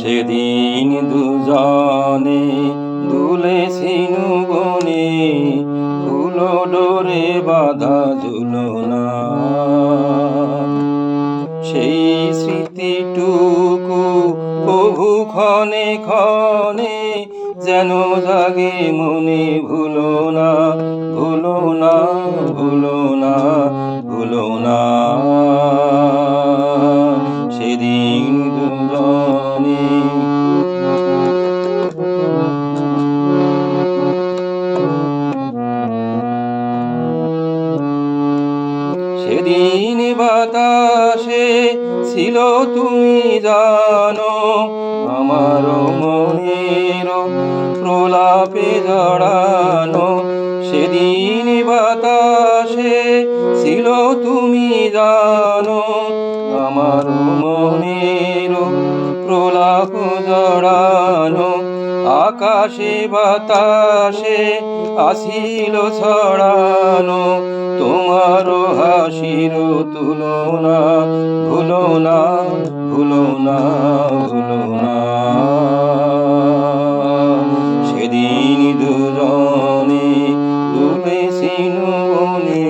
সেদিন দুজনে দুলেছিনু বনে, ফুলো ডোরে বাঁধা ঝুলনা। সেই স্মৃতিটুকু কভু ক্ষণে ক্ষণে যেন জাগে মনে, ভুলো না, ভুলো না, ভুলো না, ভুলো না। সেদিন দুজনে সেদিন বাতাসে ছিল তুমি জানো, আমার মনের প্রলাপে জড়ানো। সেদিন বাতাসে ছিল তুমি জানো, আমার মনের প্রলাপ জড়ানো। আকাশে বাতাসে আসিল ছড়ানো, তোমার হাসির তুলনা। ভুলো না, ভুলো না, ভুলো না। সেদিন দুজনে দুলেছিনু বনে,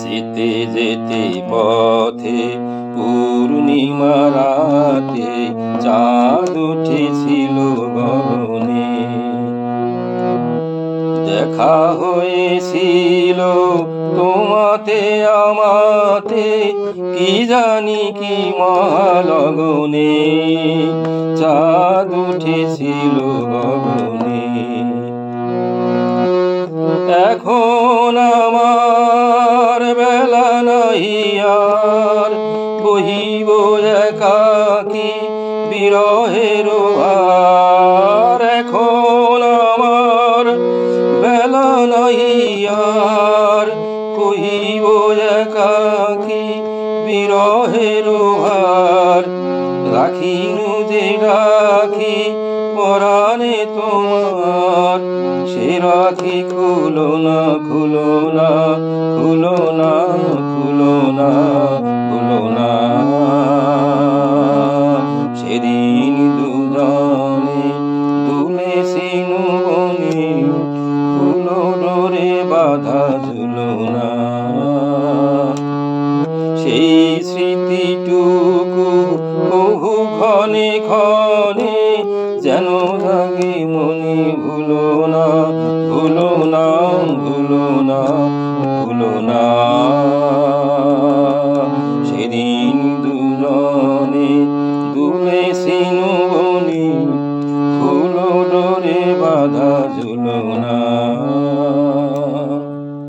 যেতে যেতে পথে পূর্ণিমা রাতে চাঁদ উঠেছিল গগনে। দেখা হয়েছিল তোমাতে আমাতে, কি জানি কি মহালগনে। চাঁদ উঠেছিল গগনে। এখন আমার বেলা নাই আর, বহিব একাকী বিরহের ভার। এখন আমার বেলা নাই আর, কহিব একাকী বিরহের ভার। রাখিনু যে রাখি পরাণে তোমার, সে রাখি খুলো না, খুলো না, খুলো না, খুলো না, খুলো না। সেদিন দুজনে দুলেছিনু বনে, ফুলো ডোরে বাঁধা ঝুলনা। সেই স্মৃতিটুকু কভু ক্ষণে ক্ষণে যেন জাগে মনে, ভুলো না, ভুলো না, ভুলো না, ভুলো না। সেদিন দুজনে দুলেছিনু বনে, ফুলো ডোরে বাঁধা ঝুলনা।